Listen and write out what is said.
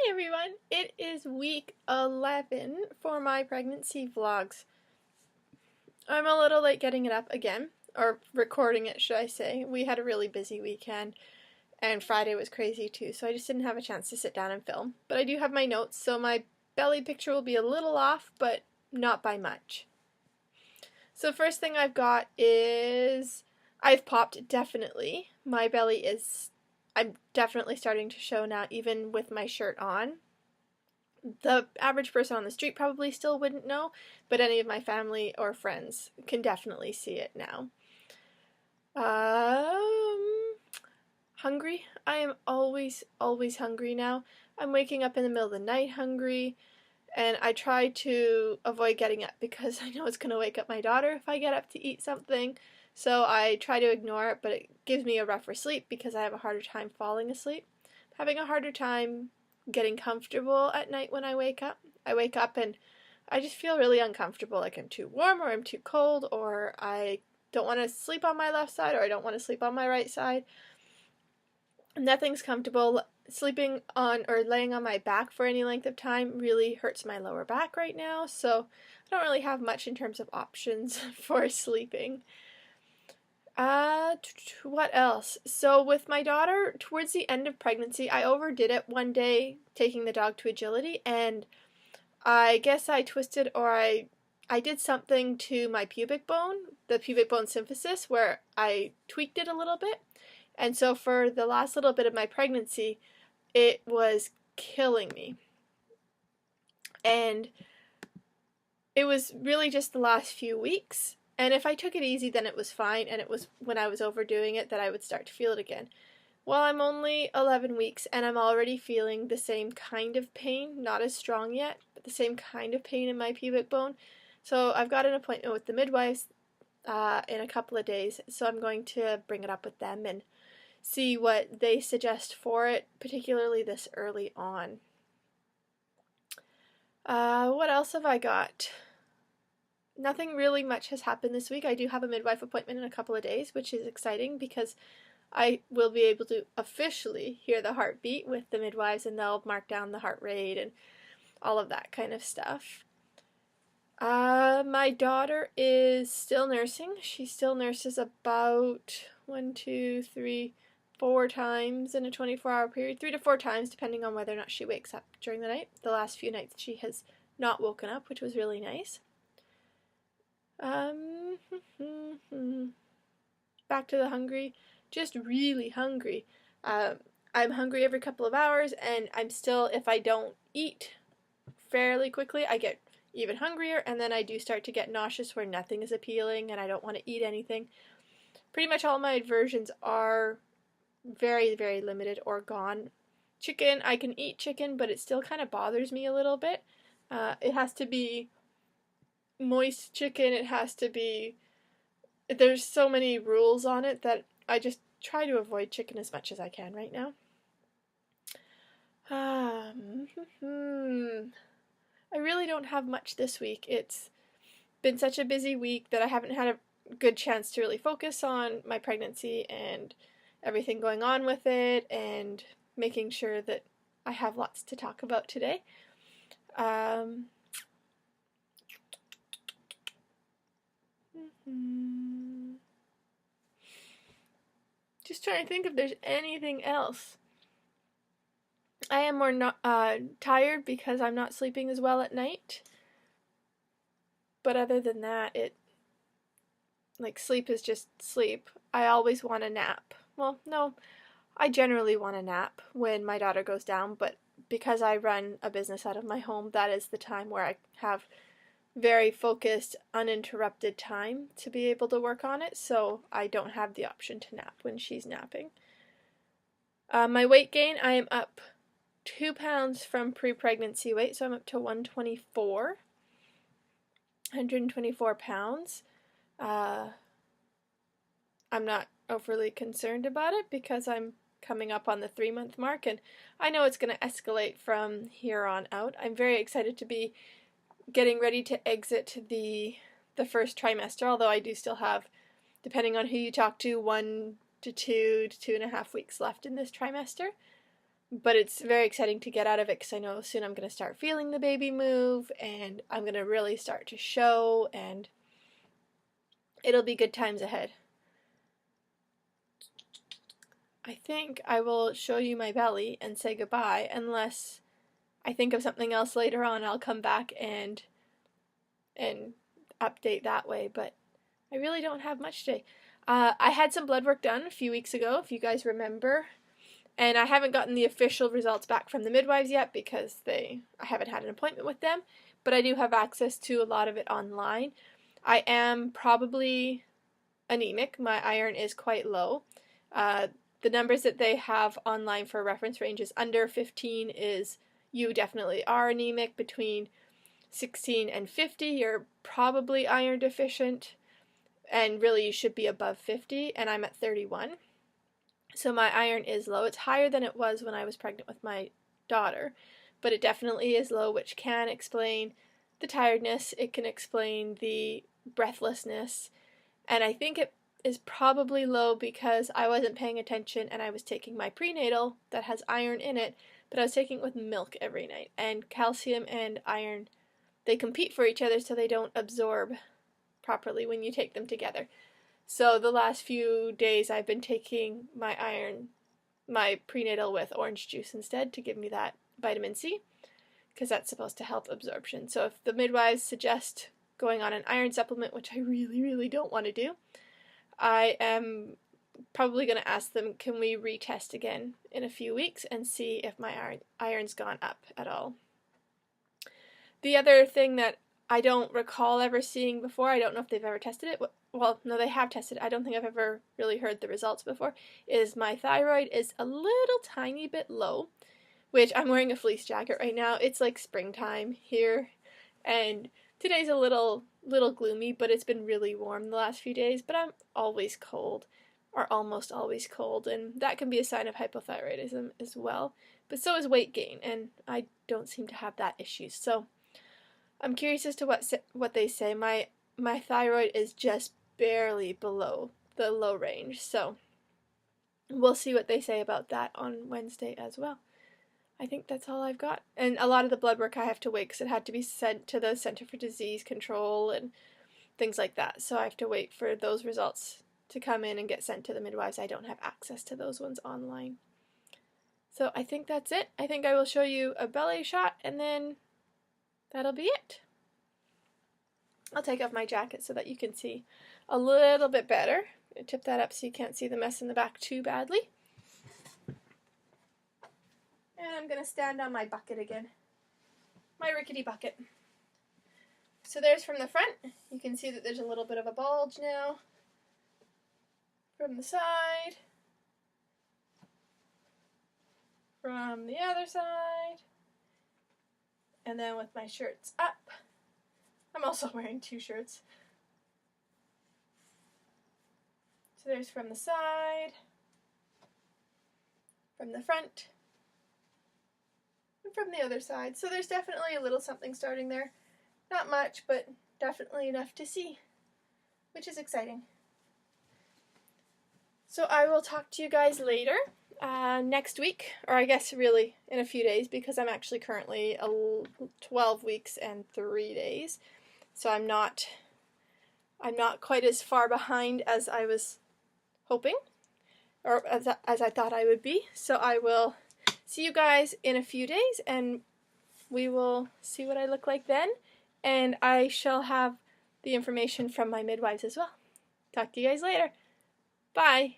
Hey everyone, it is week 11 for my pregnancy vlogs. I'm a little late getting it up again, or recording it should I say. We had a really busy weekend and Friday was crazy too, so I just didn't have a chance to sit down and film. But I do have my notes, so my belly picture will be a little off, but not by much. So first thing I've got is I've popped, definitely. My belly is, I'm definitely starting to show now, even with my shirt on. The average person on the street probably still wouldn't know, but any of my family or friends can definitely see it now. Hungry. I am always hungry now. I'm waking up in the middle of the night hungry, and I try to avoid getting up because I know it's going to wake up my daughter if I get up to eat something. So I try to ignore it, but it gives me a rougher sleep because I have a harder time falling asleep. Having a harder time getting comfortable at night when I wake up. I wake up and I just feel really uncomfortable, like I'm too warm or I'm too cold, or I don't want to sleep on my left side or I don't want to sleep on my right side. Nothing's comfortable. Sleeping on or laying on my back for any length of time really hurts my lower back right now, so I don't really have much in terms of options for sleeping. What else? So with my daughter, towards the end of pregnancy, I overdid it one day taking the dog to agility, and I guess I twisted or I did something to my pubic bone, the pubic bone symphysis, where I tweaked it a little bit. And so for the last little bit of my pregnancy, it was killing me. And it was really just the last few weeks. And if I took it easy, then it was fine, and it was when I was overdoing it that I would start to feel it again. Well, I'm only 11 weeks, and I'm already feeling the same kind of pain, not as strong yet, but the same kind of pain in my pubic bone. So I've got an appointment with the midwives in a couple of days, so I'm going to bring it up with them and see what they suggest for it, particularly this early on. What else have I got? Nothing really much has happened this week. I do have a midwife appointment in a couple of days, which is exciting because I will be able to officially hear the heartbeat with the midwives, and they'll mark down the heart rate and all of that kind of stuff. My daughter is still nursing. She still nurses about 4 times in a 24-hour period, 3 to 4 times depending on whether or not she wakes up during the night. The last few nights she has not woken up, which was really nice. Back to the hungry, just really hungry. I'm hungry every couple of hours, and I'm still, if I don't eat fairly quickly, I get even hungrier, and then I do start to get nauseous where nothing is appealing and I don't want to eat anything. Pretty much all my aversions are very, very limited or gone. Chicken, I can eat chicken, but it still kind of bothers me a little bit. It has to be moist chicken, it has to be, there's so many rules on it that I just try to avoid chicken as much as I can right now. I really don't have much this week. It's been such a busy week that I haven't had a good chance to really focus on my pregnancy and everything going on with it and making sure that I have lots to talk about today. Just trying to think if there's anything else. I am more tired because I'm not sleeping as well at night. But other than that, sleep is just sleep. I always want a nap. Well, no, I generally want a nap when my daughter goes down, but because I run a business out of my home, that is the time where I have very focused, uninterrupted time to be able to work on it, so I don't have the option to nap when she's napping. My weight gain, I am up 2 pounds from pre-pregnancy weight, so I'm up to 124 pounds. I'm not overly concerned about it because I'm coming up on the 3-month mark, and I know it's going to escalate from here on out. I'm very excited to be getting ready to exit the first trimester, although I do still have, depending on who you talk to, 1 to 2 to 2.5 weeks left in this trimester. but it's very exciting to get out of it because I know soon I'm going to start feeling the baby move, and I'm going to really start to show, and it'll be good times ahead. I think I will show you my belly and say goodbye, unless I think of something else later on. I'll come back and update that way, but I really don't have much today. I had some blood work done a few weeks ago, if you guys remember, and I haven't gotten the official results back from the midwives yet because I haven't had an appointment with them, but I do have access to a lot of it online. I am probably anemic. My iron is quite low. The numbers that they have online for reference range is under 15 is you definitely are anemic. Between 16 and 50, you're probably iron deficient, and really you should be above 50, and I'm at 31. So my iron is low. It's higher than it was when I was pregnant with my daughter, but it definitely is low, which can explain the tiredness. It can explain the breathlessness, and I think it is probably low because I wasn't paying attention and I was taking my prenatal that has iron in it, but I was taking it with milk every night, and calcium and iron, they compete for each other so they don't absorb properly when you take them together. So the last few days I've been taking my prenatal with orange juice instead to give me that vitamin C, because that's supposed to help absorption. So if the midwives suggest going on an iron supplement, which I really, really don't want to do, I am probably going to ask them, can we retest again in a few weeks and see if my iron's gone up at all. The other thing that I don't recall ever seeing before, I don't know if they've ever tested it, well, no, they have tested it, I don't think I've ever really heard the results before, is my thyroid is a little tiny bit low, which I'm wearing a fleece jacket right now. It's like springtime here, and today's a little gloomy, but it's been really warm the last few days, but I'm always cold, or almost always cold, and that can be a sign of hypothyroidism as well, but so is weight gain, and I don't seem to have that issue. So I'm curious as to what they say. My thyroid is just barely below the low range, so we'll see what they say about that on Wednesday as well. I think that's all I've got. And a lot of the blood work I have to wait because it had to be sent to the Center for Disease Control and things like that. So I have to wait for those results to come in and get sent to the midwives. I don't have access to those ones online. So I think that's it. I think I will show you a belly shot and then that'll be it. I'll take off my jacket so that you can see a little bit better. I tip that up so you can't see the mess in the back too badly. And I'm going to stand on my bucket again. My rickety bucket. So there's from the front. You can see that there's a little bit of a bulge now. From the side. From the other side. And then with my shirts up. I'm also wearing two shirts. So there's from the side. From the front. From the other side. So there's definitely a little something starting there. Not much, but definitely enough to see, which is exciting. So I will talk to you guys later, next week, or I guess really in a few days, because I'm actually currently 12 weeks and 3 days. So I'm not quite as far behind as I was hoping, or as I thought I would be. So I will see you guys in a few days, and we will see what I look like then, and I shall have the information from my midwives as well. Talk to you guys later. Bye!